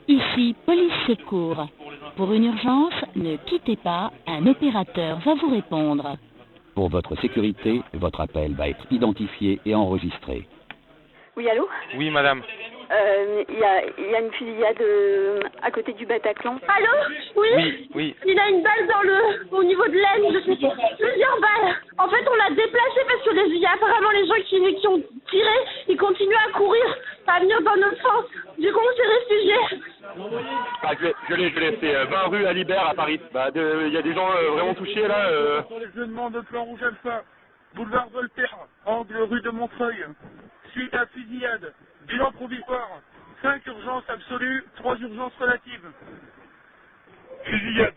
Ici, police secours. Pour une urgence, ne quittez pas, un opérateur va vous répondre. Pour votre sécurité, votre appel va être identifié et enregistré. Oui, allô? Oui, madame. Il y a une fusillade à côté du Bataclan. Allô? Oui? Oui. Il a une balle au niveau de l'aine, plusieurs balles. En fait, on l'a déplacé parce que il y a apparemment les gens qui ont tiré, ils continuent à courir, à venir dans notre sens. Du coup, on s'est réfugiés. Ah, je l'ai, c'est 20 rue Alibert à Paris. Il y a des gens vraiment touchés là. Sur les événements de plan rouge alpha, boulevard Voltaire, angle rue de Montreuil. Suite à fusillade, bilan provisoire, 5 urgences absolues, 3 urgences relatives. Fusillade,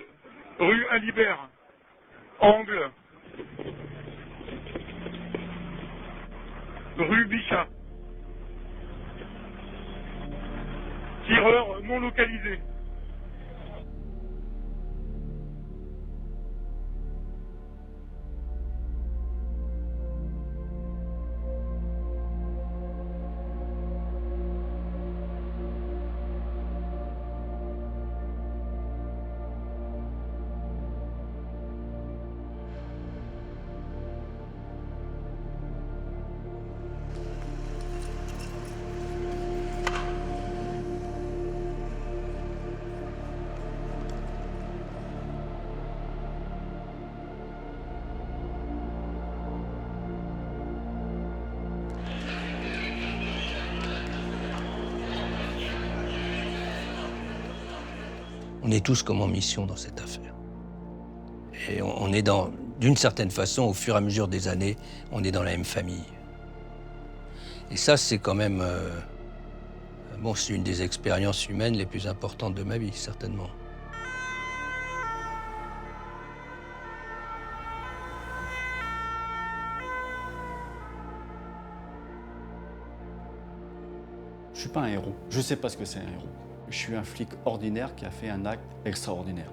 rue Alibert, angle, rue Bichat. Tireur non localisé. On est tous comme en mission dans cette affaire. Et on est d'une certaine façon, au fur et à mesure des années, on est dans la même famille. Et ça, c'est quand même... c'est une des expériences humaines les plus importantes de ma vie, certainement. Je suis pas un héros. Je sais pas ce que c'est un héros. Je suis un flic ordinaire qui a fait un acte extraordinaire.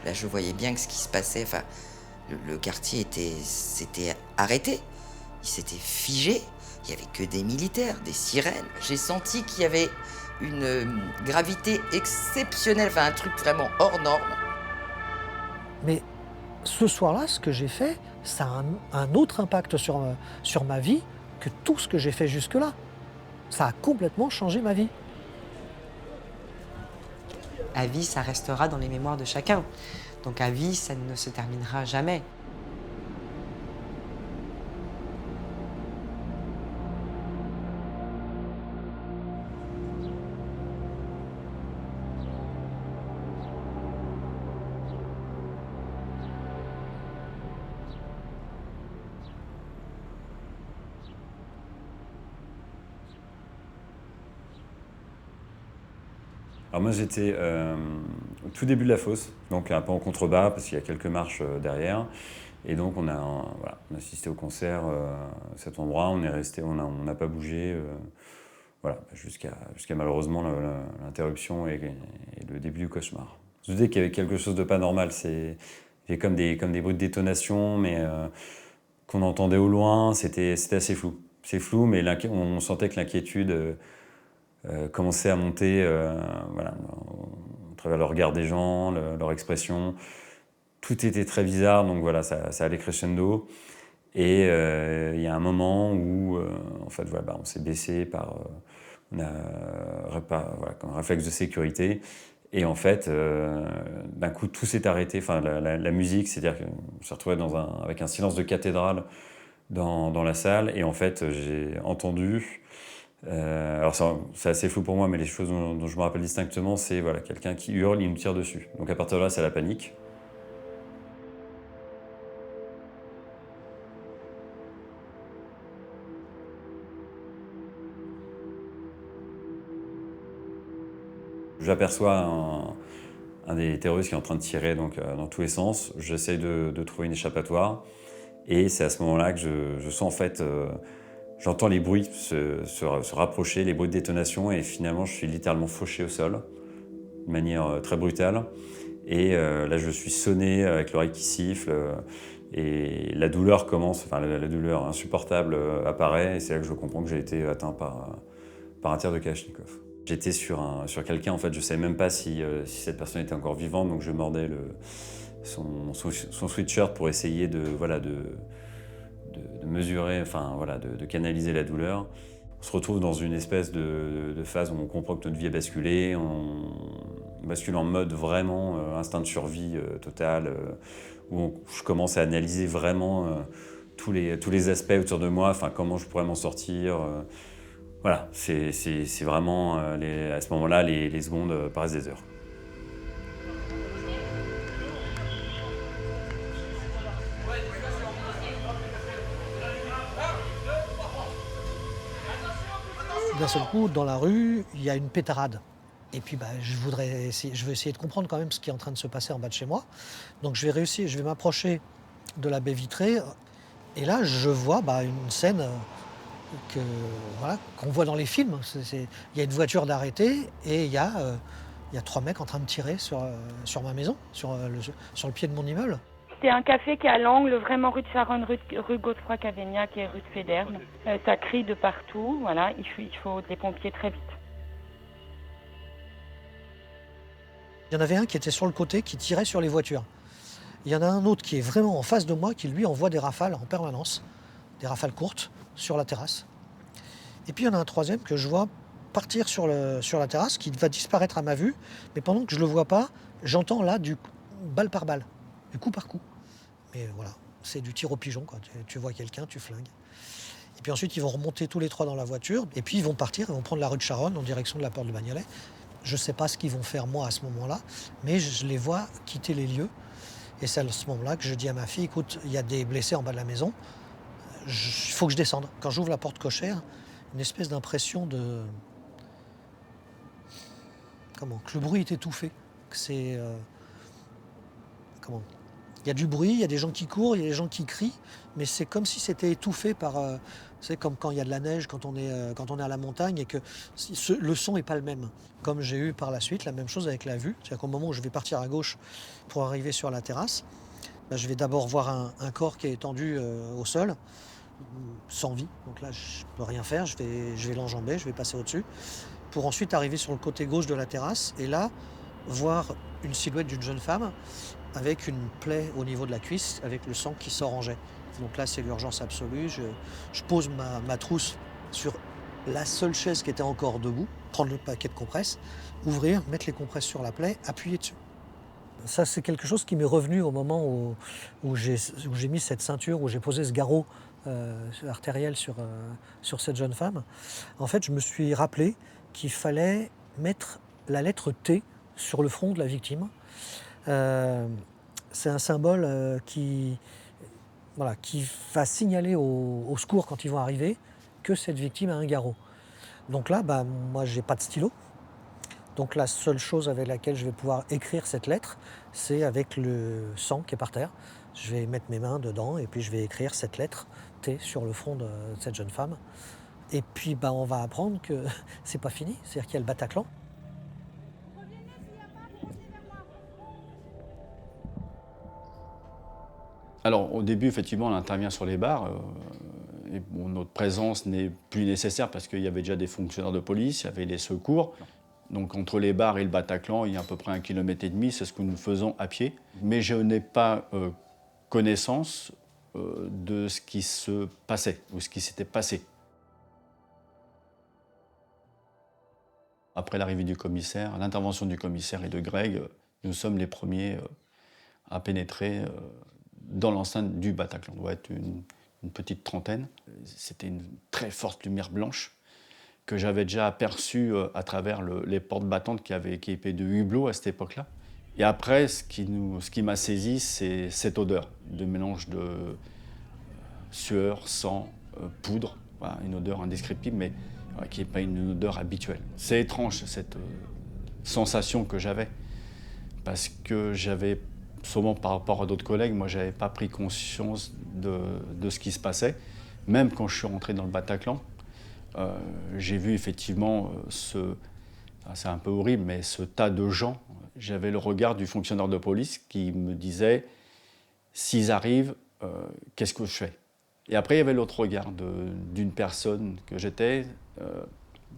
Là, je voyais bien que ce qui se passait, le quartier s'était arrêté, il s'était figé, il n'y avait que des militaires, des sirènes. J'ai senti qu'il y avait une gravité exceptionnelle, un truc vraiment hors norme. Mais ce soir-là, ce que j'ai fait, ça a un autre impact sur ma vie que tout ce que j'ai fait jusque-là. Ça a complètement changé ma vie. À vie, ça restera dans les mémoires de chacun. Donc à vie, ça ne se terminera jamais. Alors moi j'étais au tout début de la fosse, donc un peu en contrebas parce qu'il y a quelques marches derrière. Et donc on a assisté au concert à cet endroit, on est resté, on n'a pas bougé jusqu'à malheureusement l'interruption et le début du cauchemar. Je me disais qu'il y avait quelque chose de pas normal, il y avait comme des bruits de détonation, mais qu'on entendait au loin, c'était assez flou. C'est flou, mais on sentait que l'inquiétude commençait à monter à travers le regard des gens, leur expression. Tout était très bizarre, donc voilà, ça allait crescendo. Et il y a un moment où on s'est baissé on a comme un réflexe de sécurité. Et en fait, d'un coup, tout s'est arrêté. La musique, c'est-à-dire qu'on s'est retrouvé avec un silence de cathédrale dans la salle. Et en fait, j'ai entendu... alors c'est assez flou pour moi, mais les choses dont je me rappelle distinctement, c'est quelqu'un qui hurle, il nous tire dessus. Donc à partir de là, c'est la panique. J'aperçois un des terroristes qui est en train de tirer dans tous les sens. J'essaye de trouver une échappatoire. Et c'est à ce moment-là que je sens en fait... j'entends les bruits se rapprocher, les bruits de détonation, et finalement je suis littéralement fauché au sol, de manière très brutale. Et là, je suis sonné avec l'oreille qui siffle. Et la douleur commence, enfin la douleur insupportable apparaît. Et c'est là que je comprends que j'ai été atteint par un tir de Kalachnikov. J'étais sur quelqu'un, en fait, je ne savais même pas si cette personne était encore vivante. Donc je mordais son sweatshirt pour essayer de mesurer, enfin voilà, de canaliser la douleur. On se retrouve dans une espèce de phase où on comprend que notre vie a basculé, on bascule en mode vraiment instinct de survie total, où je commence à analyser vraiment tous les aspects autour de moi, enfin comment je pourrais m'en sortir. Voilà, c'est vraiment, à ce moment-là, les secondes paraissent des heures. D'un seul coup, dans la rue, il y a une pétarade. Et puis je veux essayer de comprendre quand même ce qui est en train de se passer en bas de chez moi. Donc je vais m'approcher de la baie vitrée. Et là, je vois une scène qu'on voit dans les films. Il y a une voiture d'arrêté et il y a 3 mecs en train de tirer sur ma maison, sur le pied de mon immeuble. C'est un café qui est à l'angle, vraiment rue de Charonne, rue Godefroy-Cavaignac et rue de Féderne. Ça crie de partout, voilà, il faut des pompiers très vite. Il y en avait un qui était sur le côté, qui tirait sur les voitures. Il y en a un autre qui est vraiment en face de moi, qui lui envoie des rafales en permanence, des rafales courtes, sur la terrasse. Et puis il y en a un troisième que je vois partir sur la terrasse, qui va disparaître à ma vue, mais pendant que je ne le vois pas, j'entends là du balle par balle, du coup par coup. Mais voilà, c'est du tir au pigeon, quoi. Tu vois quelqu'un, tu flingues. Et puis ensuite, ils vont remonter tous les 3 dans la voiture, et puis ils vont partir, ils vont prendre la rue de Charonne en direction de la porte de Bagnolet. Je ne sais pas ce qu'ils vont faire moi à ce moment-là, mais je les vois quitter les lieux. Et c'est à ce moment-là que je dis à ma fille, écoute, il y a des blessés en bas de la maison, il faut que je descende. Quand j'ouvre la porte cochère, une espèce d'impression que le bruit est étouffé, que c'est... Il y a du bruit, il y a des gens qui courent, il y a des gens qui crient, mais c'est comme si c'était étouffé par... c'est comme quand il y a de la neige, quand on est à la montagne, et que le son n'est pas le même. Comme j'ai eu par la suite la même chose avec la vue. C'est-à-dire qu'au moment où je vais partir à gauche pour arriver sur la terrasse, je vais d'abord voir un corps qui est étendu au sol, sans vie. Donc là, je ne peux rien faire, je vais l'enjamber, je vais passer au-dessus, pour ensuite arriver sur le côté gauche de la terrasse, et là, voir une silhouette d'une jeune femme avec une plaie au niveau de la cuisse, avec le sang qui sort en jet. Donc là, c'est l'urgence absolue. Je pose ma trousse sur la seule chaise qui était encore debout, prendre le paquet de compresses, ouvrir, mettre les compresses sur la plaie, appuyer dessus. Ça, c'est quelque chose qui m'est revenu au moment où j'ai mis cette ceinture, où j'ai posé ce garrot artériel sur cette jeune femme. En fait, je me suis rappelé qu'il fallait mettre la lettre T sur le front de la victime. C'est un symbole qui va signaler au secours quand ils vont arriver que cette victime a un garrot. Donc là, moi, j'ai pas de stylo. Donc la seule chose avec laquelle je vais pouvoir écrire cette lettre, c'est avec le sang qui est par terre. Je vais mettre mes mains dedans et puis je vais écrire cette lettre T sur le front de cette jeune femme. Et puis on va apprendre que c'est pas fini, c'est-à-dire qu'il y a le Bataclan. Alors au début, effectivement, on intervient sur les bars. Et notre présence n'est plus nécessaire parce qu'il y avait déjà des fonctionnaires de police, il y avait les secours. Donc entre les bars et le Bataclan, il y a à peu près 1,5 km, c'est ce que nous faisons à pied. Mais je n'ai pas connaissance de ce qui se passait ou ce qui s'était passé. Après l'arrivée du commissaire, l'intervention du commissaire et de Greg, nous sommes les premiers à pénétrer dans l'enceinte du Bataclan. On doit être une petite trentaine. C'était une très forte lumière blanche que j'avais déjà aperçue à travers les portes battantes qui étaient de hublot à cette époque-là. Et après, ce qui m'a saisi, c'est cette odeur de mélange de sueur, sang, poudre. Voilà, une odeur indescriptible, mais qui n'est pas une odeur habituelle. C'est étrange, cette sensation que j'avais, parce que j'avais, sûrement par rapport à d'autres collègues, moi, je n'avais pas pris conscience de ce qui se passait. Même quand je suis rentré dans le Bataclan, j'ai vu effectivement c'est un peu horrible, mais ce tas de gens j'avais le regard du fonctionnaire de police qui me disait « s'ils arrivent, qu'est-ce que je fais ?» Et après, il y avait l'autre regard d'une personne que j'étais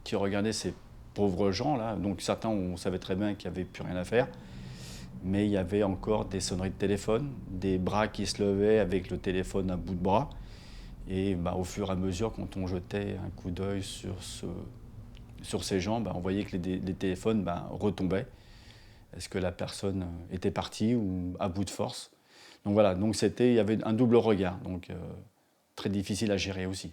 qui regardait ces pauvres gens-là. Donc certains, on savait très bien qu'il n'y avait plus rien à faire. Mais il y avait encore des sonneries de téléphone, des bras qui se levaient avec le téléphone à bout de bras. Et au fur et à mesure, quand on jetait un coup d'œil sur ces gens, on voyait que les téléphones retombaient. Est-ce que la personne était partie ou à bout de force? Donc voilà, il y avait un double regard, donc très difficile à gérer aussi.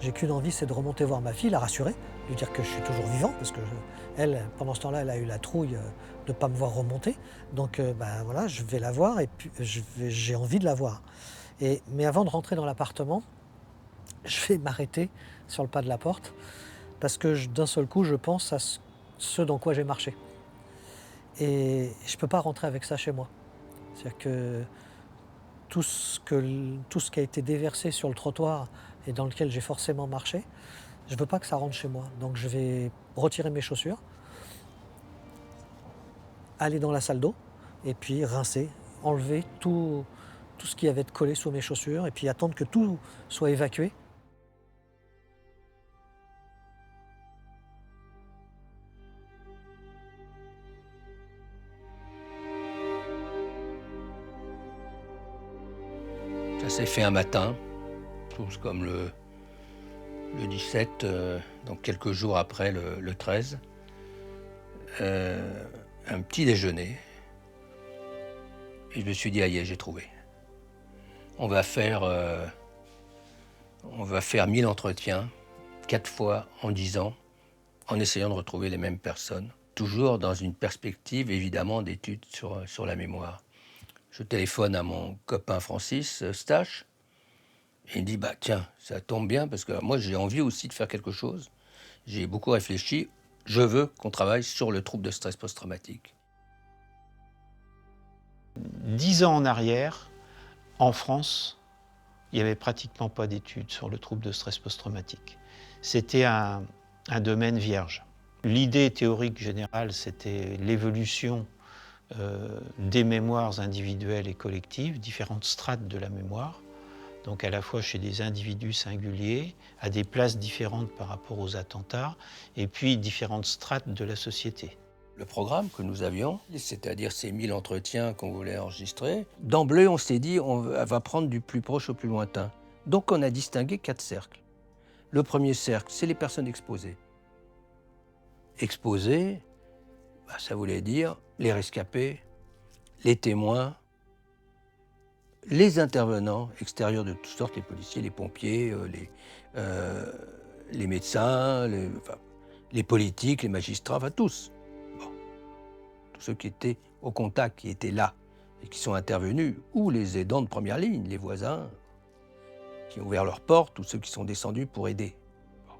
J'ai qu'une envie, c'est de remonter voir ma fille, la rassurer, lui dire que je suis toujours vivant, parce que elle, pendant ce temps-là, elle a eu la trouille de ne pas me voir remonter. Donc voilà, je vais la voir et puis j'ai envie de la voir. Mais avant de rentrer dans l'appartement, je vais m'arrêter sur le pas de la porte, parce que d'un seul coup, je pense à ce dans quoi j'ai marché. Et je ne peux pas rentrer avec ça chez moi. C'est-à-dire que tout ce qui a été déversé sur le trottoir et dans lequel j'ai forcément marché, je ne veux pas que ça rentre chez moi. Donc je vais retirer mes chaussures, aller dans la salle d'eau et puis rincer, enlever tout ce qui avait de collé sous mes chaussures et puis attendre que tout soit évacué. Ça s'est fait un matin, comme le 17, donc quelques jours après le 13. Un petit déjeuner. Et je me suis dit, aïe, j'ai trouvé. On va faire 1000 entretiens, 4 fois en 10 ans, en essayant de retrouver les mêmes personnes. Toujours dans une perspective, évidemment, d'études sur la mémoire. Je téléphone à mon copain Francis Stache. Et il dit, tiens, ça tombe bien, parce que moi, j'ai envie aussi de faire quelque chose. J'ai beaucoup réfléchi. Je veux qu'on travaille sur le trouble de stress post-traumatique. 10 ans en arrière, en France, il n'y avait pratiquement pas d'études sur le trouble de stress post-traumatique. C'était un domaine vierge. L'idée théorique générale, c'était l'évolution des mémoires individuelles et collectives, différentes strates de la mémoire, donc à la fois chez des individus singuliers, à des places différentes par rapport aux attentats, et puis différentes strates de la société. Le programme que nous avions, c'est-à-dire ces 1000 entretiens qu'on voulait enregistrer, d'emblée on s'est dit on va prendre du plus proche au plus lointain. Donc on a distingué 4 cercles. Le premier cercle, c'est les personnes exposées. Exposées, ça voulait dire les rescapés, les témoins, les intervenants extérieurs de toutes sortes, les policiers, les pompiers, les médecins, les politiques, les magistrats, enfin tous. Bon. Tous ceux qui étaient au contact, qui étaient là et qui sont intervenus, ou les aidants de première ligne, les voisins qui ont ouvert leurs portes, ou ceux qui sont descendus pour aider. Bon.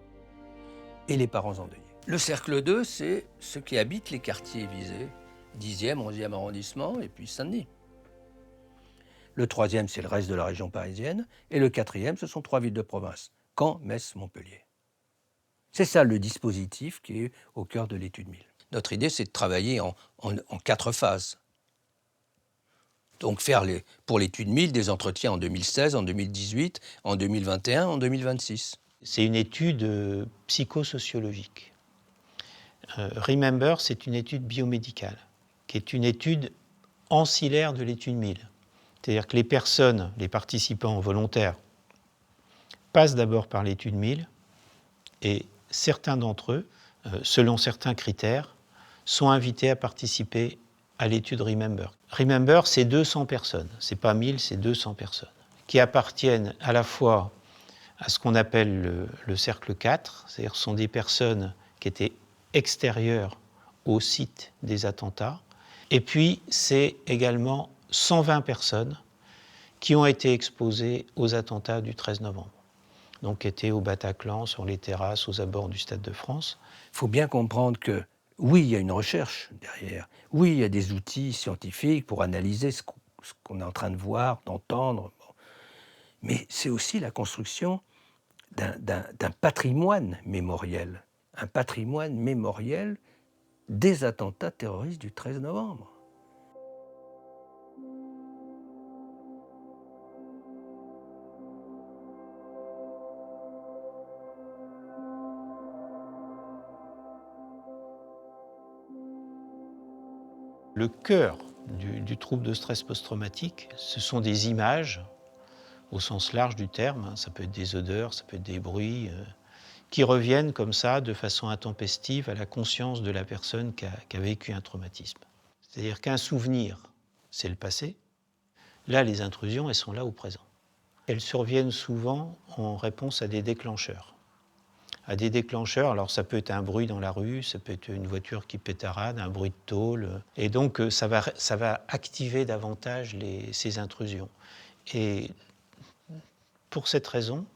Et les parents endeuillés. Le cercle 2, c'est ceux qui habitent les quartiers visés, 10e, 11e arrondissement, et puis Saint-Denis. Le 3e, c'est le reste de la région parisienne. Et le 4e, ce sont 3 villes de province, Caen, Metz, Montpellier. C'est ça le dispositif qui est au cœur de l'étude 1000. Notre idée, c'est de travailler en 4 phases. Donc faire pour l'étude 1000 des entretiens en 2016, en 2018, en 2021, en 2026. C'est une étude psychosociologique. Remember, c'est une étude biomédicale, qui est une étude ancillaire de l'étude 1000. C'est-à-dire que les personnes, les participants volontaires, passent d'abord par l'étude 1000 et certains d'entre eux, selon certains critères, sont invités à participer à l'étude Remember. Remember, c'est 200 personnes, c'est pas 1000, c'est 200 personnes, qui appartiennent à la fois à ce qu'on appelle le cercle 4, c'est-à-dire ce sont des personnes qui étaient extérieures au site des attentats, et puis c'est également 120 personnes qui ont été exposées aux attentats du 13 novembre. Donc, qui étaient au Bataclan, sur les terrasses, aux abords du Stade de France. Il faut bien comprendre que, oui, il y a une recherche derrière. Oui, il y a des outils scientifiques pour analyser ce qu'on est en train de voir, d'entendre. Bon. Mais c'est aussi la construction d'un patrimoine mémoriel. Un patrimoine mémoriel des attentats terroristes du 13 novembre. Le cœur du trouble de stress post-traumatique, ce sont des images, au sens large du terme, ça peut être des odeurs, ça peut être des bruits, qui reviennent comme ça, de façon intempestive, à la conscience de la personne qui a vécu un traumatisme. C'est-à-dire qu'un souvenir, c'est le passé. Là, les intrusions, elles sont là au présent. Elles surviennent souvent en réponse à des déclencheurs. Alors ça peut être un bruit dans la rue, ça peut être une voiture qui pétarade, un bruit de tôle. Et donc ça va activer davantage ces intrusions. Et pour cette raison,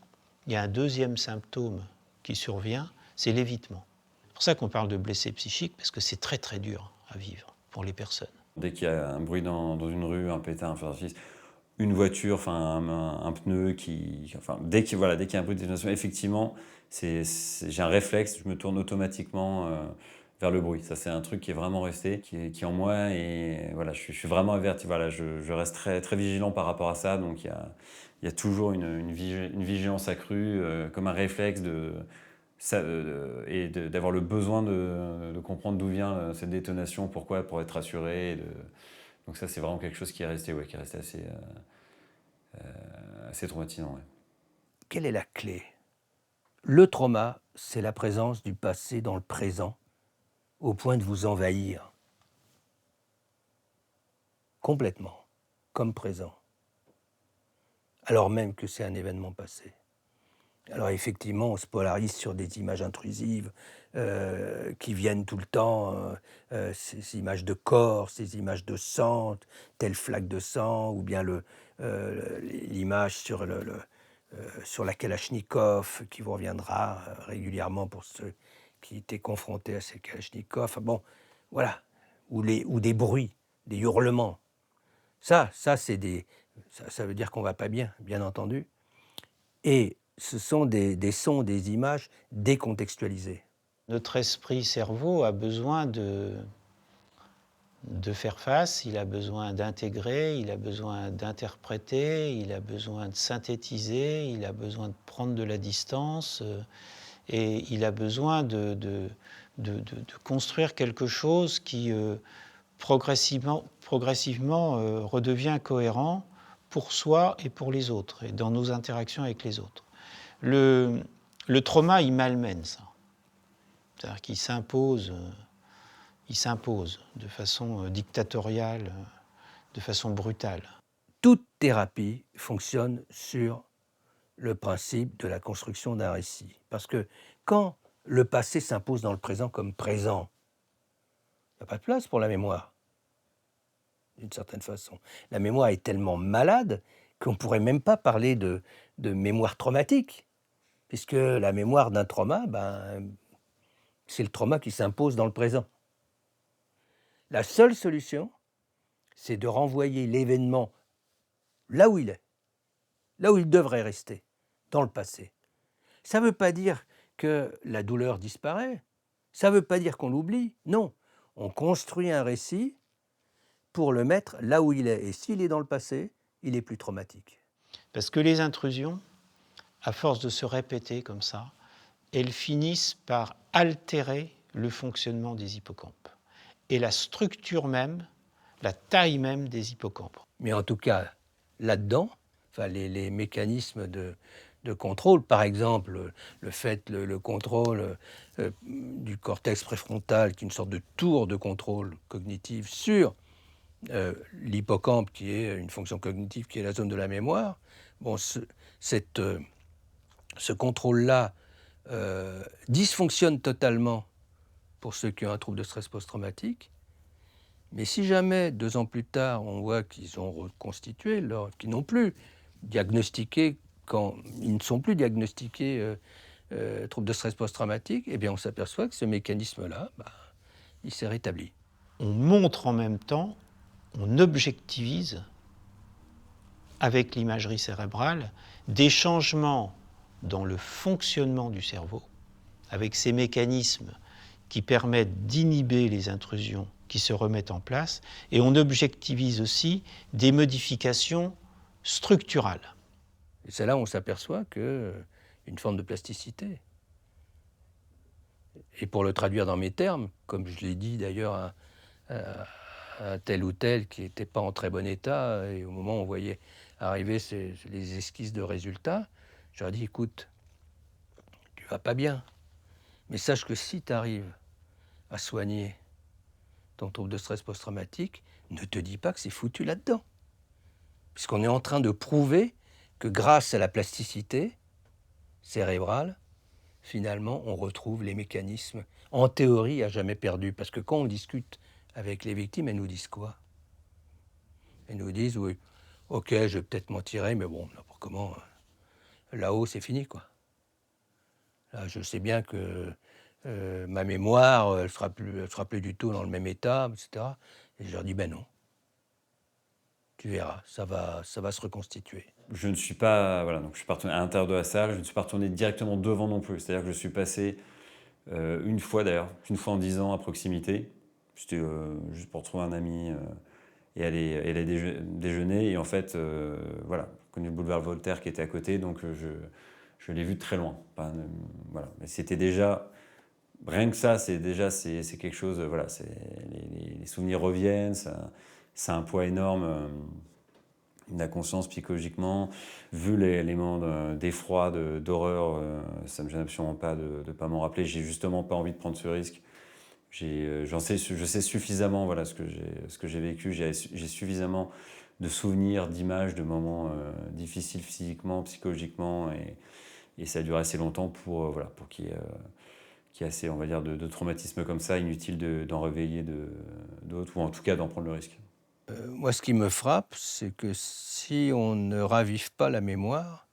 il y a un deuxième symptôme qui survient, c'est l'évitement. C'est pour ça qu'on parle de blessé psychique, parce que c'est très très dur à vivre pour les personnes. Dès qu'il y a un bruit dans une rue, un pétard, un feu d'artifice, une voiture, un pneu dès qu'il y a un bruit de détonation, effectivement, j'ai un réflexe, je me tourne automatiquement vers le bruit. Ça, c'est un truc qui est vraiment resté, qui est en moi, et voilà, je suis vraiment averti. Voilà, je reste très, très vigilant par rapport à ça, donc il y a toujours une vigilance accrue, comme un réflexe et d'avoir le besoin de comprendre d'où vient cette détonation, pourquoi, pour être rassuré. Donc ça, c'est vraiment quelque chose qui est resté assez traumatisant. Ouais. Quelle est la clé ? Le trauma, c'est la présence du passé dans le présent, au point de vous envahir. Complètement, comme présent. Alors même que c'est un événement passé. Alors effectivement, on se polarise sur des images intrusives qui viennent tout le temps, ces images de corps, ces images de sang, telle flaque de sang, ou bien l'image sur la Kalachnikov qui vous reviendra régulièrement pour ceux qui étaient confrontés à ces Kalachnikov. Bon, voilà, ou des bruits, des hurlements. Ça veut dire qu'on va pas bien, bien entendu. Et ce sont des sons, des images décontextualisées. Notre esprit-cerveau a besoin de faire face, il a besoin d'intégrer, il a besoin d'interpréter, il a besoin de synthétiser, il a besoin de prendre de la distance, et il a besoin de construire quelque chose qui progressivement redevient cohérent pour soi et pour les autres, et dans nos interactions avec les autres. Le trauma, il malmène ça. C'est-à-dire qu'il s'impose de façon dictatoriale, de façon brutale. Toute thérapie fonctionne sur le principe de la construction d'un récit. Parce que quand le passé s'impose dans le présent comme présent, il n'y a pas de place pour la mémoire, d'une certaine façon. La mémoire est tellement malade qu'on ne pourrait même pas parler de mémoire traumatique, puisque la mémoire d'un trauma, c'est le trauma qui s'impose dans le présent. La seule solution, c'est de renvoyer l'événement là où il est, là où il devrait rester, dans le passé. Ça ne veut pas dire que la douleur disparaît, ça ne veut pas dire qu'on l'oublie, non. On construit un récit pour le mettre là où il est. Et s'il est dans le passé, il est plus traumatique. Parce que les intrusions, à force de se répéter comme ça, elles finissent par altérer le fonctionnement des hippocampes et la structure même, la taille même des hippocampes. Mais en tout cas, là-dedans, les mécanismes de contrôle, par exemple, le contrôle du cortex préfrontal, qui est une sorte de tour de contrôle cognitif sur l'hippocampe, qui est une fonction cognitive, qui est la zone de la mémoire. Bon, ce contrôle-là dysfonctionne totalement pour ceux qui ont un trouble de stress post-traumatique, Mais si jamais, 2 ans plus tard, on voit qu'ils ont reconstitué, qu'ils n'ont plus diagnostiqué, quand ils ne sont plus diagnostiqués troubles de stress post-traumatique, eh bien on s'aperçoit que ce mécanisme-là, il s'est rétabli. On montre en même temps, on objectivise avec l'imagerie cérébrale des changements dans le fonctionnement du cerveau, avec ces mécanismes qui permettent d'inhiber les intrusions qui se remettent en place, et on objectivise aussi des modifications structurales. Et c'est là où on s'aperçoit qu'une forme de plasticité. Et pour le traduire dans mes termes, comme je l'ai dit d'ailleurs à tel ou tel qui n'était pas en très bon état, et au moment où on voyait arriver les esquisses de résultats, je leur ai dit, écoute, tu vas pas bien, mais sache que si tu arrives à soigner ton trouble de stress post-traumatique, ne te dis pas que c'est foutu là-dedans. Puisqu'on est en train de prouver que grâce à la plasticité cérébrale, finalement, on retrouve les mécanismes, en théorie, à jamais perdus. Parce que quand on discute avec les victimes, elles nous disent quoi? Elles nous disent, oui, ok, je vais peut-être m'en tirer, mais bon, n'importe comment, là-haut, c'est fini, quoi. Là, je sais bien que ma mémoire, elle sera plus du tout dans le même état, etc. Et je leur dis, ben non. Tu verras, ça va se reconstituer. Je ne suis pas, voilà, donc je suis pas retourné à l'intérieur de la salle, je ne suis pas retourné directement devant non plus. C'est-à-dire que je suis passé une fois en 10 ans à proximité. C'était juste pour trouver un ami et aller déjeuner. Et en fait, voilà, j'ai connu le boulevard Voltaire qui était à côté, donc je l'ai vu de très loin. Voilà. Mais c'était déjà, rien que ça, c'est quelque chose, voilà, les souvenirs reviennent, ça a un poids énorme. D'inconscience psychologiquement, vu les moments d'effroi, d'horreur, ça me gêne absolument pas de ne pas m'en rappeler. J'ai justement pas envie de prendre ce risque. Je sais suffisamment, voilà, ce que j'ai vécu. J'ai suffisamment de souvenirs, d'images, de moments difficiles physiquement, psychologiquement, et ça a duré assez longtemps pour qu'il y ait assez, on va dire, de traumatismes comme ça, inutile d'en réveiller d'autres, ou en tout cas d'en prendre le risque. Moi, ce qui me frappe, c'est que si on ne ravive pas la mémoire,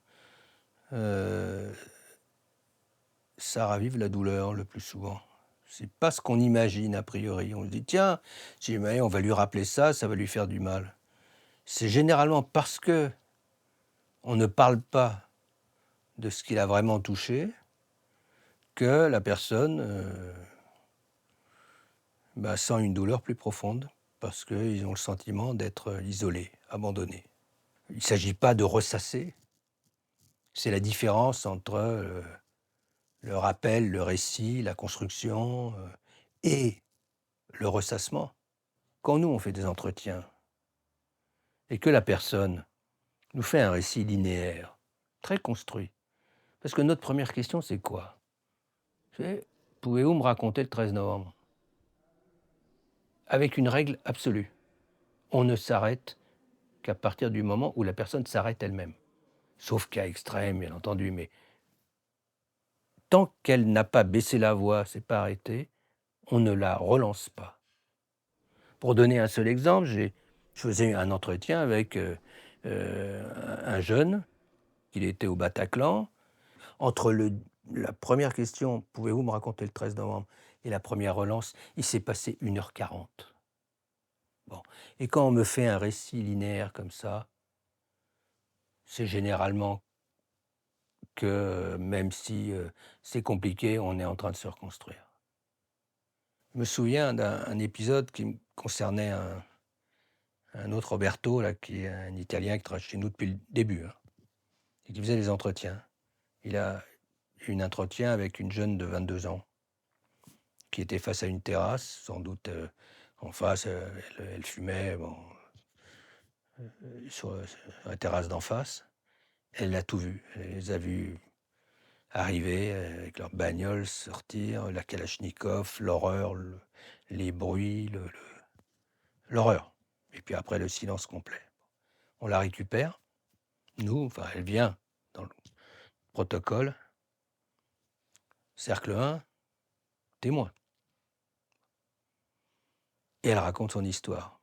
ça ravive la douleur le plus souvent. C'est pas ce qu'on imagine a priori. On se dit, tiens, si on va lui rappeler ça, ça va lui faire du mal. C'est généralement parce que on ne parle pas de ce qu'il a vraiment touché que la personne sent une douleur plus profonde. Parce qu'ils ont le sentiment d'être isolés, abandonnés. Il ne s'agit pas de ressasser. C'est la différence entre le rappel, le récit, la construction et le ressassement. Quand nous, on fait des entretiens et que la personne nous fait un récit linéaire, très construit, parce que notre première question, c'est quoi? C'est, pouvez-vous me raconter le 13 novembre? Avec une règle absolue. On ne s'arrête qu'à partir du moment où la personne s'arrête elle-même. Sauf cas extrême, bien entendu, mais tant qu'elle n'a pas baissé la voix, s'est pas arrêtée, on ne la relance pas. Pour donner un seul exemple, je faisais un entretien avec un jeune, il était au Bataclan. Entre la première question, pouvez-vous me raconter le 13 novembre, et la première relance, il s'est passé 1h40. Bon. Et quand on me fait un récit linéaire comme ça, c'est généralement que même si c'est compliqué, on est en train de se reconstruire. Je me souviens d'un épisode qui concernait un autre Roberto, là, qui est un Italien qui travaille chez nous depuis le début, et qui faisait des entretiens. Il a eu un entretien avec une jeune de 22 ans qui était face à une terrasse, sans doute en face, elle fumait sur la terrasse d'en face. Elle a tout vu, elle les a vus arriver avec leur bagnole, sortir, la Kalachnikov, l'horreur, les bruits, l'horreur. Et puis après, le silence complet. On la récupère, nous, enfin elle vient dans le protocole, cercle 1, témoin. et elle raconte son histoire.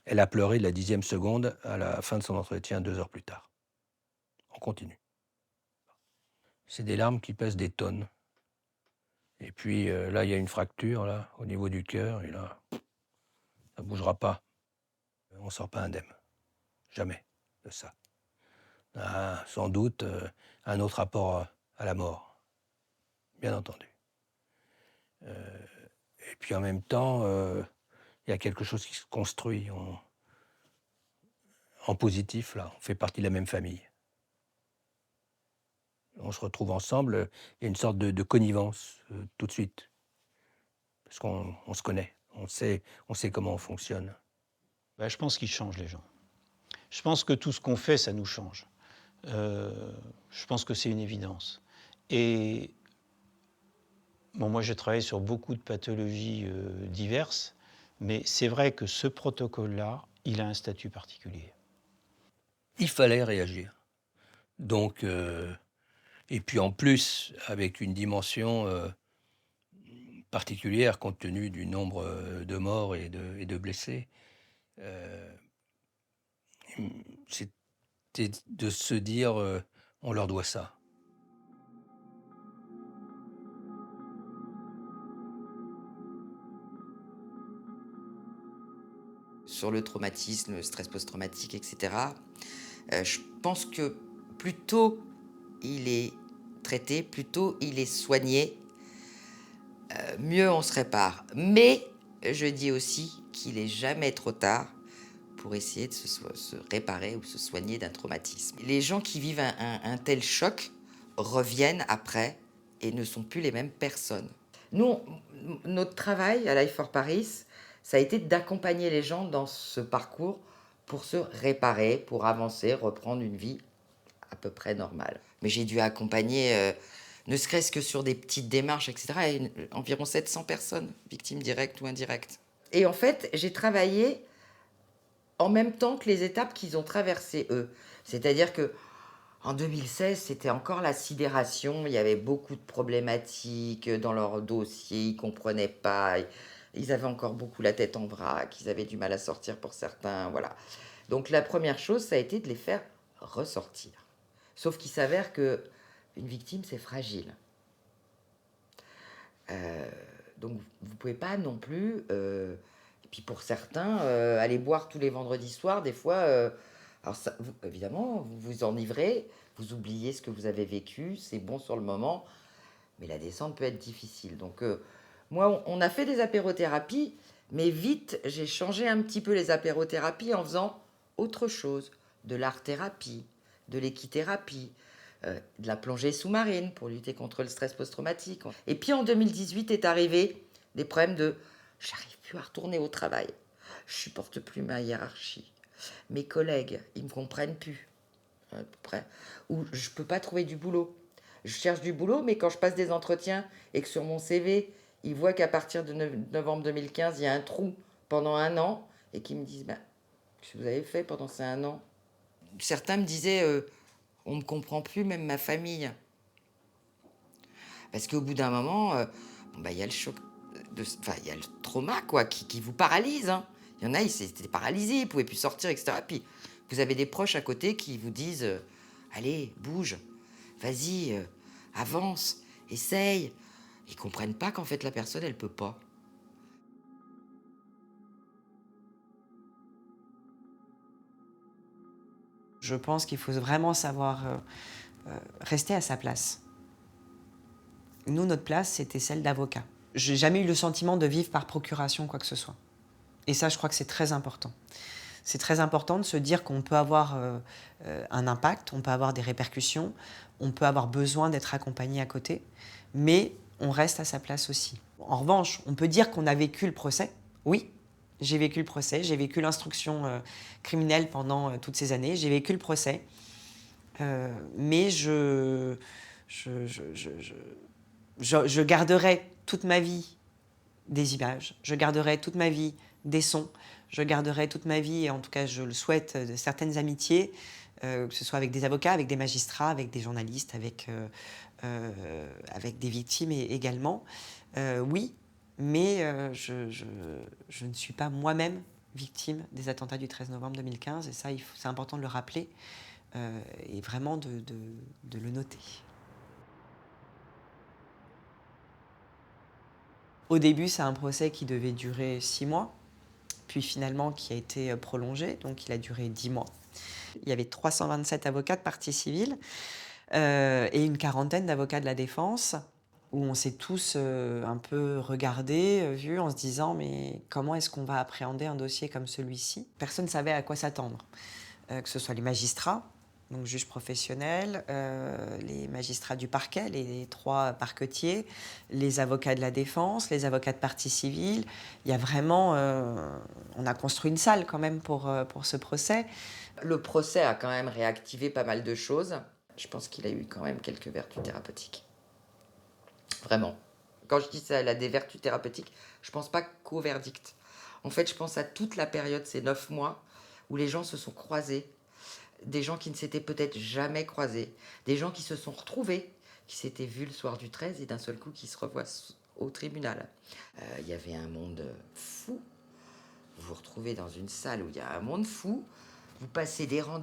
Elle a pleuré de la 10e seconde à la fin de son entretien 2 heures plus tard. On continue. C'est des larmes qui pèsent des tonnes. Et puis là, il y a une fracture là, au niveau du cœur, et là, ça ne bougera pas. On ne sort pas indemne. Jamais de ça. Sans doute un autre rapport à la mort, bien entendu. Et puis en même temps, il y a quelque chose qui se construit en positif, là. On fait partie de la même famille. On se retrouve ensemble, il y a une sorte de connivence tout de suite. Parce qu'on se connaît, on sait comment on fonctionne. Ben, je pense qu'ils changent, les gens. Je pense que tout ce qu'on fait, ça nous change. Je pense que c'est une évidence. Et bon, moi, j'ai travaillé sur beaucoup de pathologies diverses, mais c'est vrai que ce protocole-là, il a un statut particulier. Il fallait réagir. Donc, et puis en plus, avec une dimension particulière, compte tenu du nombre de morts et de blessés, c'était de se dire, on leur doit ça. Sur le traumatisme, le stress post-traumatique, etc., je pense que plus tôt il est traité, plus tôt il est soigné, mieux on se répare. Mais je dis aussi qu'il n'est jamais trop tard pour essayer de se réparer ou se soigner d'un traumatisme. Les gens qui vivent un tel choc reviennent après et ne sont plus les mêmes personnes. Nous, notre travail à Life for Paris, ça a été d'accompagner les gens dans ce parcours pour se réparer, pour avancer, reprendre une vie à peu près normale. Mais j'ai dû accompagner, ne serait-ce que sur des petites démarches, etc., environ 700 personnes, victimes directes ou indirectes. Et en fait, j'ai travaillé en même temps que les étapes qu'ils ont traversées, eux. C'est-à-dire que en 2016, c'était encore la sidération, il y avait beaucoup de problématiques dans leur dossier, ils ne comprenaient pas, ils avaient encore beaucoup la tête en vrac, ils avaient du mal à sortir pour certains, voilà. Donc la première chose, ça a été de les faire ressortir. Sauf qu'il s'avère qu'une victime, c'est fragile. Donc vous ne pouvez pas non plus, et puis pour certains, aller boire tous les vendredis soirs, des fois, alors ça, évidemment, vous vous enivrez, vous oubliez ce que vous avez vécu, c'est bon sur le moment, mais la descente peut être difficile. Donc moi, on a fait des apérothérapies, mais vite, j'ai changé un petit peu les apérothérapies en faisant autre chose, de l'art-thérapie, de l'équithérapie, de la plongée sous-marine pour lutter contre le stress post-traumatique. Et puis en 2018 est arrivé des problèmes de « j'arrive plus à retourner au travail, je supporte plus ma hiérarchie, mes collègues, ils me comprennent plus, à peu près, ou je peux pas trouver du boulot. Je cherche du boulot, mais quand je passe des entretiens et que sur mon CV, ils voient qu'à partir de novembre 2015, il y a un trou pendant 1 an, et qu'ils me disent « qu'est-ce que vous avez fait pendant ces 1 an ?» Certains me disaient on ne me comprend plus, même ma famille. Parce qu'au bout d'un moment, y a le choc, il y a le trauma quoi, qui vous paralyse. Hein. Il y en a, ils étaient paralysés, ils ne pouvaient plus sortir, etc. Puis vous avez des proches à côté qui vous disent allez, bouge, vas-y, avance, essaye. Ils ne comprennent pas qu'en fait la personne, elle ne peut pas. Je pense qu'il faut vraiment savoir rester à sa place. Nous, notre place, c'était celle d'avocat. Je n'ai jamais eu le sentiment de vivre par procuration quoi que ce soit. Et ça, je crois que c'est très important. C'est très important de se dire qu'on peut avoir un impact, on peut avoir des répercussions, on peut avoir besoin d'être accompagné à côté, mais on reste à sa place aussi. En revanche, on peut dire qu'on a vécu le procès, oui. J'ai vécu le procès, j'ai vécu l'instruction criminelle pendant toutes ces années, j'ai vécu le procès, mais je garderai toute ma vie des images, je garderai toute ma vie des sons, je garderai toute ma vie, et en tout cas je le souhaite, de certaines amitiés, que ce soit avec des avocats, avec des magistrats, avec des journalistes, avec des victimes également. Oui, mais je ne suis pas moi-même victime des attentats du 13 novembre 2015, et ça, c'est important de le rappeler et vraiment de le noter. Au début, c'est un procès qui devait durer 6 mois, puis finalement qui a été prolongé, donc il a duré 10 mois. Il y avait 327 avocats de partie civile et une quarantaine d'avocats de la défense, où on s'est tous un peu regardés, vus, en se disant « mais comment est-ce qu'on va appréhender un dossier comme celui-ci » Personne ne savait à quoi s'attendre, que ce soit les magistrats, donc juges professionnels, les magistrats du parquet, les 3 parquetiers, les avocats de la défense, les avocats de partie civile. Il y a vraiment... on a construit une salle quand même pour ce procès. Le procès a quand même réactivé pas mal de choses. Je pense qu'il a eu quand même quelques vertus thérapeutiques. Vraiment. Quand je dis ça, elle a des vertus thérapeutiques, je pense pas qu'au verdict. En fait, je pense à toute la période, ces 9 mois, où les gens se sont croisés. Des gens qui ne s'étaient peut-être jamais croisés, des gens qui se sont retrouvés, qui s'étaient vus le soir du 13 et d'un seul coup qui se revoient au tribunal. Il y avait un monde fou. Vous vous retrouvez dans une salle où il y a un monde fou, vous passez des rangs,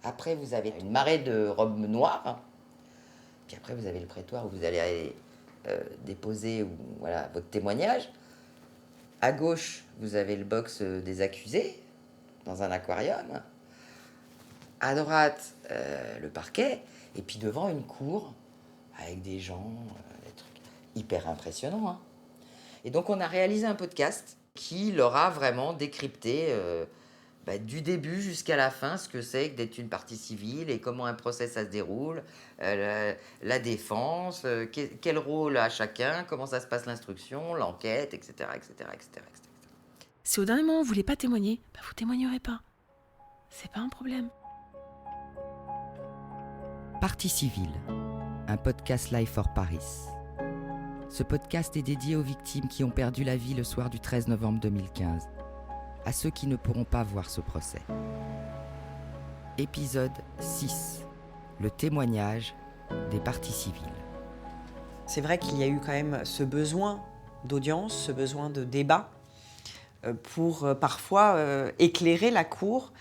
après vous avez une marée de robes noires, puis après vous avez le prétoire où vous allez aller déposer voilà, votre témoignage. À gauche, vous avez le box des accusés, dans un aquarium. À droite, le parquet. Et puis devant, une cour avec des gens, des trucs hyper impressionnants. Hein. Et donc, on a réalisé un podcast qui leur a vraiment décrypté du début jusqu'à la fin ce que c'est que d'être une partie civile et comment un procès ça se déroule, la défense, quel rôle a chacun, comment ça se passe l'instruction, l'enquête, etc., etc., etc., etc. Si au dernier moment vous voulez pas témoigner, vous témoignerez pas. C'est pas un problème. Partie civile, un podcast Live for Paris. Ce podcast est dédié aux victimes qui ont perdu la vie le soir du 13 novembre 2015, à ceux qui ne pourront pas voir ce procès. Épisode 6, le témoignage des parties civiles. C'est vrai qu'il y a eu quand même ce besoin d'audience, ce besoin de débat, pour parfois éclairer la cour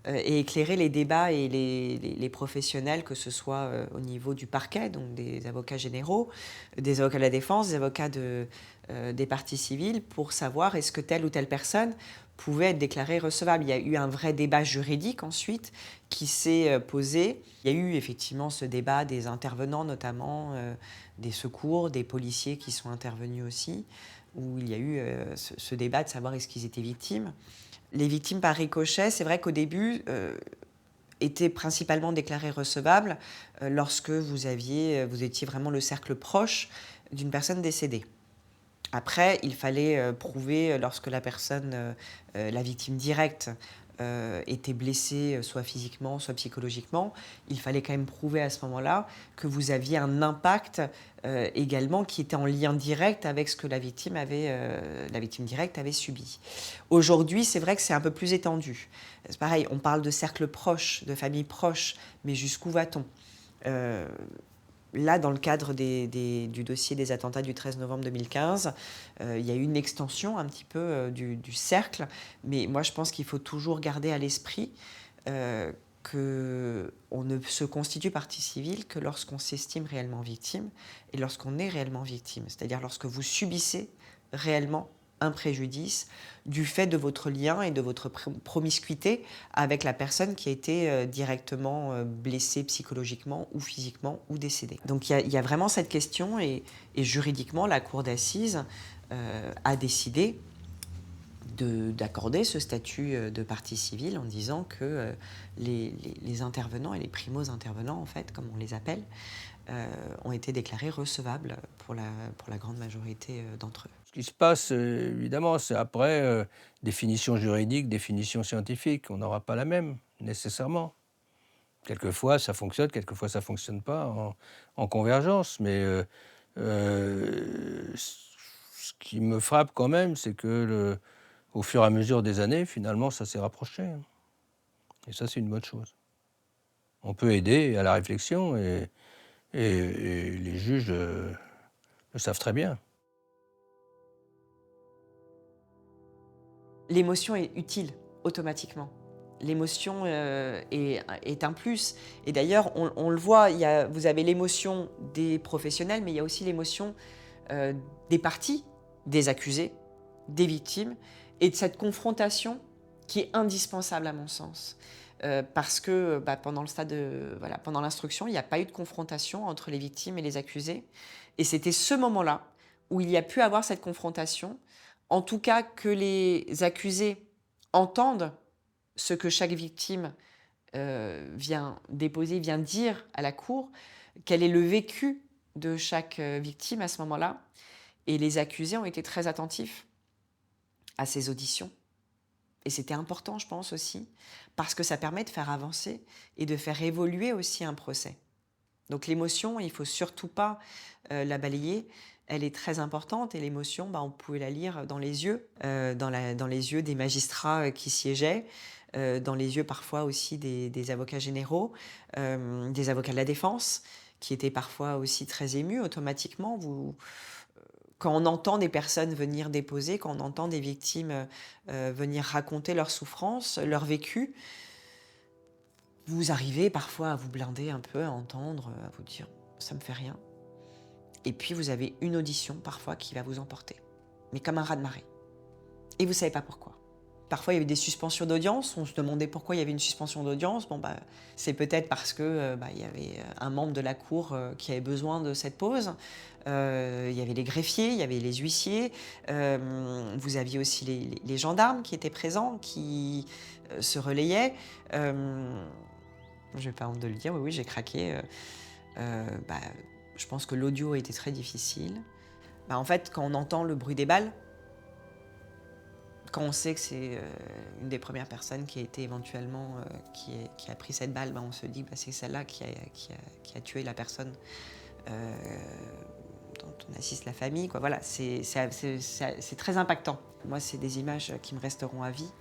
et éclairer les débats et les professionnels, que ce soit au niveau du parquet, donc des avocats généraux, des avocats de la défense, des avocats des parties civiles, pour savoir est-ce que telle ou telle personne pouvait être déclarée recevable. Il y a eu un vrai débat juridique ensuite qui s'est posé. Il y a eu effectivement ce débat des intervenants, notamment des secours, des policiers qui sont intervenus aussi, où il y a eu ce débat de savoir est-ce qu'ils étaient victimes. Les victimes par ricochet, c'est vrai qu'au début, étaient principalement déclarées recevables lorsque vous étiez vraiment le cercle proche d'une personne décédée. Après, il fallait prouver lorsque la personne, la victime directe, était blessée, soit physiquement, soit psychologiquement, il fallait quand même prouver à ce moment-là que vous aviez un impact également qui était en lien direct avec ce que la victime directe avait subi. Aujourd'hui, c'est vrai que c'est un peu plus étendu. C'est pareil, on parle de cercle proche, de famille proche, mais jusqu'où va-t-on ? Là, dans le cadre du dossier des attentats du 13 novembre 2015, il y a eu une extension un petit peu du cercle, mais moi je pense qu'il faut toujours garder à l'esprit qu'on ne se constitue partie civile que lorsqu'on s'estime réellement victime et lorsqu'on est réellement victime, c'est-à-dire lorsque vous subissez réellement un préjudice du fait de votre lien et de votre promiscuité avec la personne qui a été directement blessée psychologiquement ou physiquement ou décédée. Donc il y a vraiment cette question et juridiquement la cour d'assises a décidé d'accorder ce statut de partie civile en disant que les intervenants et les primos-intervenants, en fait, comme on les appelle, ont été déclarés recevables pour la grande majorité d'entre eux. Ce qui se passe, évidemment, c'est après définition juridique, définition scientifique. On n'aura pas la même, nécessairement. Quelquefois, ça fonctionne, quelquefois, ça ne fonctionne pas en convergence. Mais ce qui me frappe quand même, c'est que au fur et à mesure des années, finalement, ça s'est rapproché. Et ça, c'est une bonne chose. On peut aider à la réflexion et les juges le savent très bien. L'émotion est utile automatiquement. L'émotion est un plus. Et d'ailleurs, on le voit, vous avez l'émotion des professionnels, mais il y a aussi l'émotion des parties, des accusés, des victimes, et de cette confrontation qui est indispensable à mon sens. Parce que pendant le stade pendant l'instruction, il n'y a pas eu de confrontation entre les victimes et les accusés. Et c'était ce moment-là où il y a pu avoir cette confrontation, en tout cas que les accusés entendent ce que chaque victime vient déposer, vient dire à la cour, quel est le vécu de chaque victime à ce moment-là. Et les accusés ont été très attentifs à ces auditions. Et c'était important, je pense aussi, parce que ça permet de faire avancer et de faire évoluer aussi un procès. Donc l'émotion, il ne faut surtout pas la balayer. Elle est très importante et l'émotion, on pouvait la lire dans les yeux, dans les yeux des magistrats qui siégeaient, dans les yeux parfois aussi des avocats généraux, des avocats de la défense, qui étaient parfois aussi très émus automatiquement. Quand on entend des personnes venir déposer, quand on entend des victimes venir raconter leurs souffrances, leur vécu, vous arrivez parfois à vous blinder un peu, à entendre, à vous dire « ça me fait rien ». Et puis vous avez une audition parfois qui va vous emporter, mais comme un raz-de-marée. Et vous ne savez pas pourquoi. Parfois il y avait des suspensions d'audience, on se demandait pourquoi il y avait une suspension d'audience. C'est peut-être parce que il y avait un membre de la cour qui avait besoin de cette pause. Il y avait les greffiers, il y avait les huissiers, vous aviez aussi les gendarmes qui étaient présents, qui se relayaient. Je n'ai pas honte de le dire, oui, j'ai craqué. Je pense que l'audio a été très difficile. En fait, quand on entend le bruit des balles, quand on sait que c'est une des premières personnes qui a été éventuellement, qui a pris cette balle, on se dit que c'est celle-là qui a tué la personne dont on assiste la famille. Voilà, c'est très impactant. Moi, c'est des images qui me resteront à vie,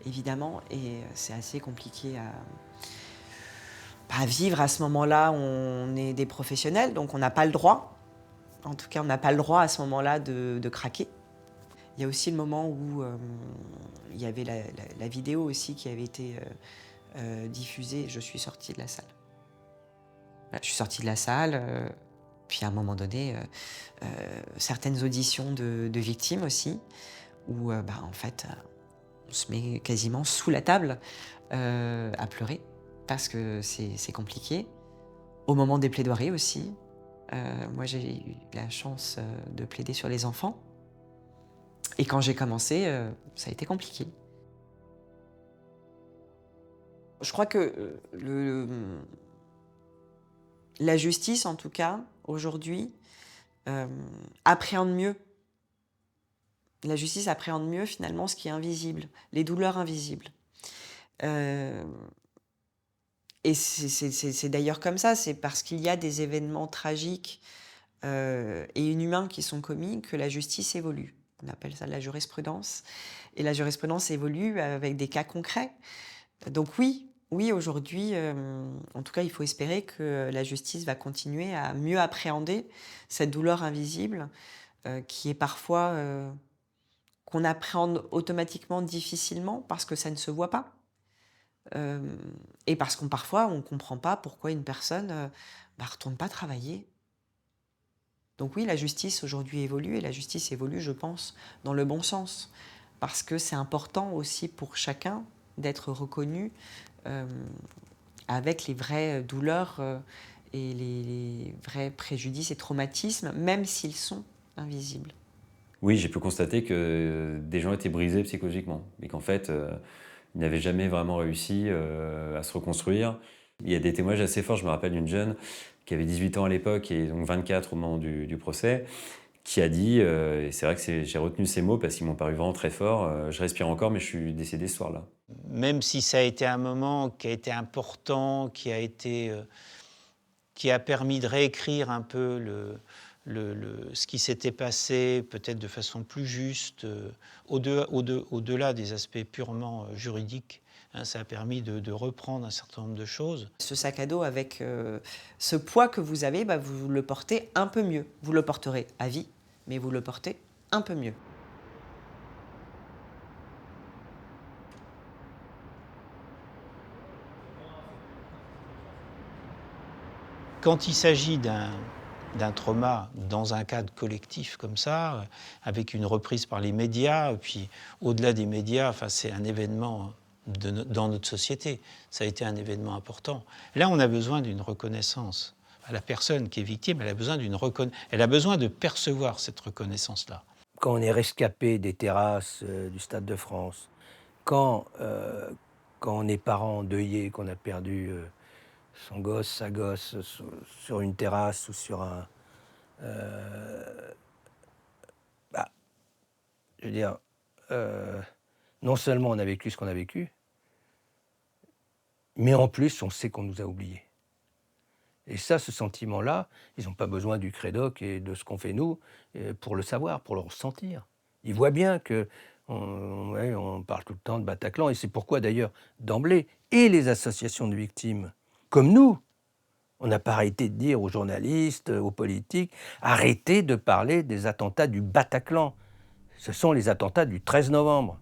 évidemment, et c'est assez compliqué à vivre à ce moment-là. On est des professionnels, donc on n'a pas le droit. En tout cas, on n'a pas le droit à ce moment-là de craquer. Il y a aussi le moment où il y avait la vidéo aussi qui avait été diffusée. Je suis sortie de la salle. Je suis sortie de la salle, puis à un moment donné, certaines auditions de victimes aussi, où en fait, on se met quasiment sous la table à pleurer, parce que c'est compliqué. Au moment des plaidoiries aussi, moi j'ai eu la chance de plaider sur les enfants. Et quand j'ai commencé, ça a été compliqué. Je crois que la justice, en tout cas, aujourd'hui, appréhende mieux. La justice appréhende mieux, finalement, ce qui est invisible, les douleurs invisibles. Et c'est d'ailleurs comme ça, c'est parce qu'il y a des événements tragiques et inhumains qui sont commis que la justice évolue. On appelle ça la jurisprudence. Et la jurisprudence évolue avec des cas concrets. Donc oui, aujourd'hui, en tout cas, il faut espérer que la justice va continuer à mieux appréhender cette douleur invisible qui est parfois qu'on appréhende automatiquement difficilement parce que ça ne se voit pas. Et parce parfois, on ne comprend pas pourquoi une personne ne retourne pas travailler. Donc oui, la justice aujourd'hui évolue, et la justice évolue, je pense, dans le bon sens. Parce que c'est important aussi pour chacun d'être reconnu avec les vraies douleurs et les vrais préjudices et traumatismes, même s'ils sont invisibles. Oui, j'ai pu constater que des gens étaient brisés psychologiquement, et qu'en fait, ils n'avaient jamais vraiment réussi à se reconstruire. Il y a des témoignages assez forts. Je me rappelle d'une jeune qui avait 18 ans à l'époque et donc 24 au moment du procès, qui a dit, et c'est vrai que j'ai retenu ces mots parce qu'ils m'ont paru vraiment très forts, je respire encore mais je suis décédé ce soir-là. Même si ça a été un moment qui a été important, qui a permis de réécrire un peu ce qui s'était passé, peut-être de façon plus juste, au-delà des aspects purement juridiques. Ça a permis de reprendre un certain nombre de choses. Ce sac à dos avec ce poids que vous avez, vous le portez un peu mieux. Vous le porterez à vie, mais vous le portez un peu mieux. Quand il s'agit d'un trauma dans un cadre collectif comme ça, avec une reprise par les médias, puis au-delà des médias, enfin, c'est un événement dans notre société. Ça a été un événement important. Là, on a besoin d'une reconnaissance. La personne qui est victime, elle a besoin elle a besoin de percevoir cette reconnaissance-là. Quand on est rescapé des terrasses du Stade de France, quand on est parent endeuillé, qu'on a perdu son gosse, sa gosse sur une terrasse ou sur un... je veux dire, non seulement on a vécu ce qu'on a vécu, mais en plus on sait qu'on nous a oubliés. Et ça, ce sentiment-là, ils n'ont pas besoin du Crédoc et de ce qu'on fait nous pour le savoir, pour le ressentir. Ils voient bien que on parle tout le temps de Bataclan, et c'est pourquoi d'ailleurs, d'emblée, et les associations de victimes, comme nous, on n'a pas arrêté de dire aux journalistes, aux politiques, arrêtez de parler des attentats du Bataclan. Ce sont les attentats du 13 novembre.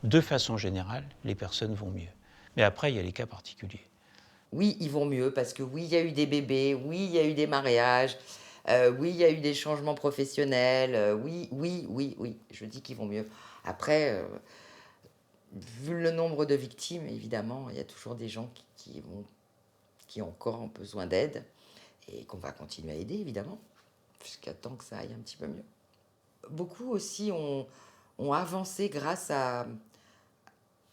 De façon générale, les personnes vont mieux. Mais après, il y a les cas particuliers. Oui, ils vont mieux parce que oui, il y a eu des bébés, oui, il y a eu des mariages, oui, il y a eu des changements professionnels, oui, je dis qu'ils vont mieux. Après, vu le nombre de victimes, évidemment, il y a toujours des gens qui ont encore besoin d'aide et qu'on va continuer à aider, évidemment, jusqu'à temps que ça aille un petit peu mieux. Beaucoup aussi ont avancé grâce à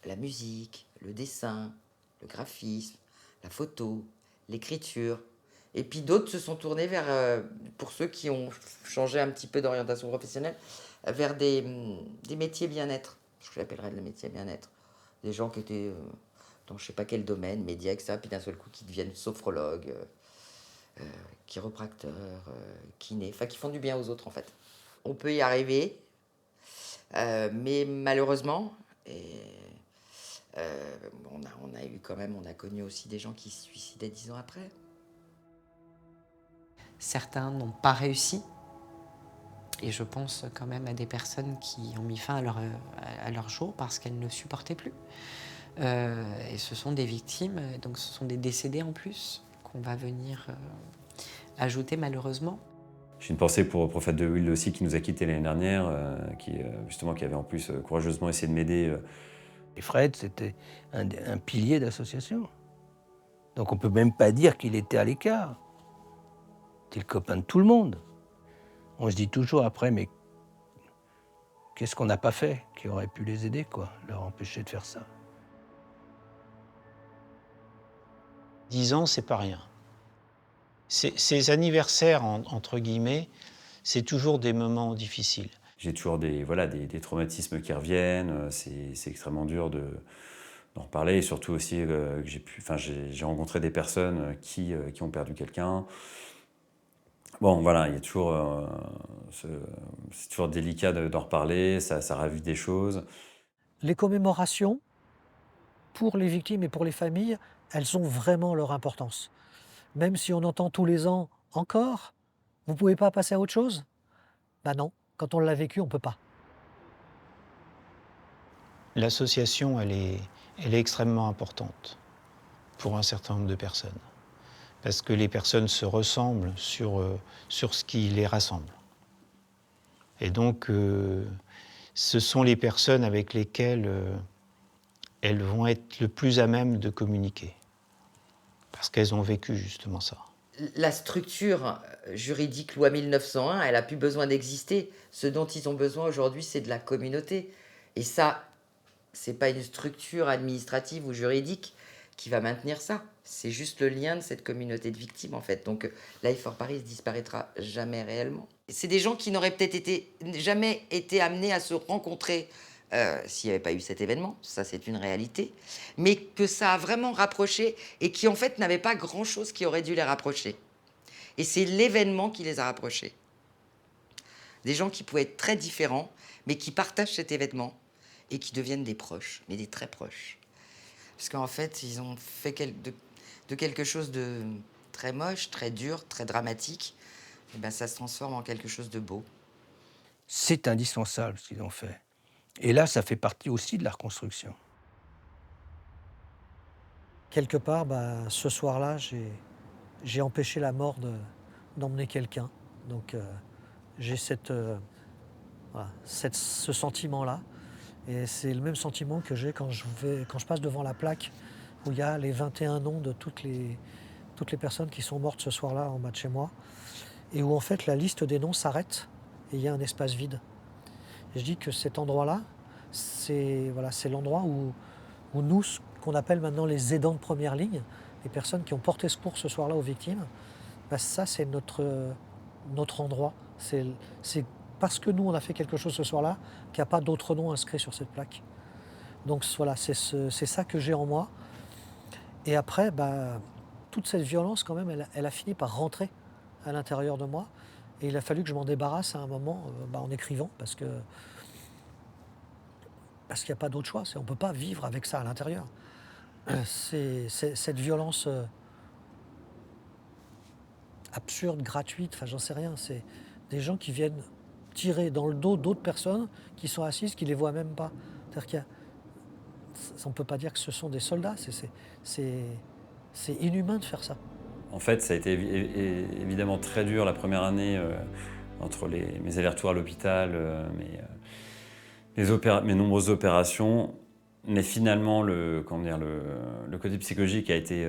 la musique, le dessin, le graphisme, la photo, l'écriture. Et puis d'autres se sont tournés vers, pour ceux qui ont changé un petit peu d'orientation professionnelle, vers des métiers bien-être, ce que j'appellerais le métier bien-être. Des gens qui étaient dans je ne sais pas quel domaine, médias, etc., puis d'un seul coup qui deviennent sophrologues, chiropracteurs, kinés, enfin qui font du bien aux autres en fait. On peut y arriver, mais malheureusement, on a connu aussi des gens qui se suicidaient 10 ans après. Certains n'ont pas réussi. Et je pense quand même à des personnes qui ont mis fin à leur jour parce qu'elles ne supportaient plus. Et ce sont des victimes, donc ce sont des décédés en plus qu'on va venir ajouter malheureusement. J'ai une pensée pour Prophète de Wild aussi qui nous a quittés l'année dernière, qui avait en plus courageusement essayé de m'aider. Et Fred, c'était un pilier d'association. Donc on ne peut même pas dire qu'il était à l'écart. C'était le copain de tout le monde. On se dit toujours après, mais qu'est-ce qu'on n'a pas fait qui aurait pu les aider, quoi, leur empêcher de faire ça. 10 ans, c'est pas rien. Ces anniversaires, entre guillemets, c'est toujours des moments difficiles. J'ai toujours des traumatismes qui reviennent, c'est extrêmement dur d'en reparler, et surtout aussi que j'ai rencontré des personnes qui ont perdu quelqu'un. Bon, voilà, il y a toujours, c'est toujours délicat d'en reparler, ça ravive des choses. Les commémorations, pour les victimes et pour les familles, elles ont vraiment leur importance. Même si on entend tous les ans « encore », vous ne pouvez pas passer à autre chose ? Ben non, quand on l'a vécu, on ne peut pas. L'association, elle est extrêmement importante pour un certain nombre de personnes. Parce que les personnes se ressemblent sur ce qui les rassemble. Et donc, ce sont les personnes avec lesquelles elles vont être le plus à même de communiquer. Parce qu'elles ont vécu justement ça. La structure juridique loi 1901, elle n'a plus besoin d'exister. Ce dont ils ont besoin aujourd'hui, c'est de la communauté. Et ça, c'est pas une structure administrative ou juridique qui va maintenir ça. C'est juste le lien de cette communauté de victimes, en fait. Donc, Life for Paris ne disparaîtra jamais réellement. C'est des gens qui n'auraient peut-être jamais été amenés à se rencontrer s'il n'y avait pas eu cet événement. Ça, c'est une réalité. Mais que ça a vraiment rapproché et qui, en fait, n'avaient pas grand-chose qui aurait dû les rapprocher. Et c'est l'événement qui les a rapprochés. Des gens qui pouvaient être très différents, mais qui partagent cet événement et qui deviennent des proches, mais des très proches. Parce qu'en fait, ils ont fait de quelque chose de très moche, très dur, très dramatique, et ben, ça se transforme en quelque chose de beau. C'est indispensable ce qu'ils ont fait. Et là, ça fait partie aussi de la reconstruction. Quelque part, ce soir-là, j'ai empêché la mort d'emmener quelqu'un. Donc j'ai ce sentiment-là. Et c'est le même sentiment que j'ai quand je passe devant la plaque où il y a les 21 noms de toutes les personnes qui sont mortes ce soir-là en bas de chez moi. Et où en fait la liste des noms s'arrête et il y a un espace vide. Et je dis que cet endroit-là, c'est l'endroit où nous, ce qu'on appelle maintenant les aidants de première ligne, les personnes qui ont porté secours ce soir-là aux victimes, ça c'est notre endroit. C'est parce que nous on a fait quelque chose ce soir-là qu'il n'y a pas d'autres noms inscrits sur cette plaque. Donc voilà, c'est ça que j'ai en moi. Et après, toute cette violence quand même, elle a fini par rentrer à l'intérieur de moi. Et il a fallu que je m'en débarrasse à un moment en écrivant, parce qu'il n'y a pas d'autre choix. On ne peut pas vivre avec ça à l'intérieur. C'est cette violence absurde, gratuite, j'en sais rien. C'est des gens qui viennent tirer dans le dos d'autres personnes qui sont assises, qui ne les voient même pas. C'est-à-dire on ne peut pas dire que ce sont des soldats. C'est inhumain de faire ça. En fait, ça a été évidemment très dur la première année entre mes allers-retours à l'hôpital, mes nombreuses opérations. Mais finalement, le côté psychologique a été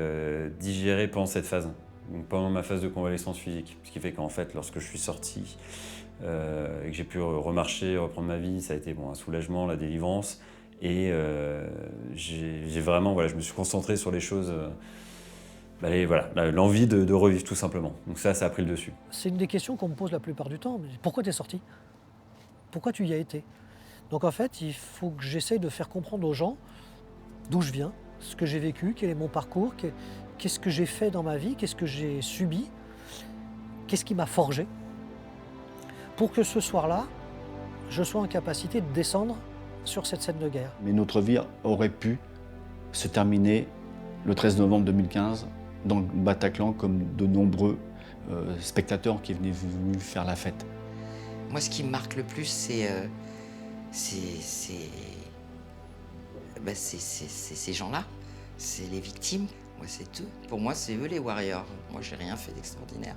digéré pendant cette phase, donc pendant ma phase de convalescence physique. Ce qui fait qu'en fait, lorsque je suis sorti et que j'ai pu remarcher, reprendre ma vie, ça a été un soulagement, la délivrance. Et j'ai vraiment, je me suis concentré sur les choses, l'envie de revivre tout simplement. Donc ça a pris le dessus. C'est une des questions qu'on me pose la plupart du temps. Pourquoi tu es sorti? Pourquoi tu y as été? Donc en fait, il faut que j'essaye de faire comprendre aux gens d'où je viens, ce que j'ai vécu, quel est mon parcours, qu'est-ce que j'ai fait dans ma vie, qu'est-ce que j'ai subi, qu'est-ce qui m'a forgé, pour que ce soir-là, je sois en capacité de descendre sur cette scène de guerre. Mais notre vie aurait pu se terminer le 13 novembre 2015 dans le Bataclan comme de nombreux spectateurs qui venaient faire la fête. Moi, ce qui me marque le plus, c'est ces gens-là, c'est les victimes. Moi, c'est tout. Pour moi, c'est eux les warriors. Moi, j'ai rien fait d'extraordinaire.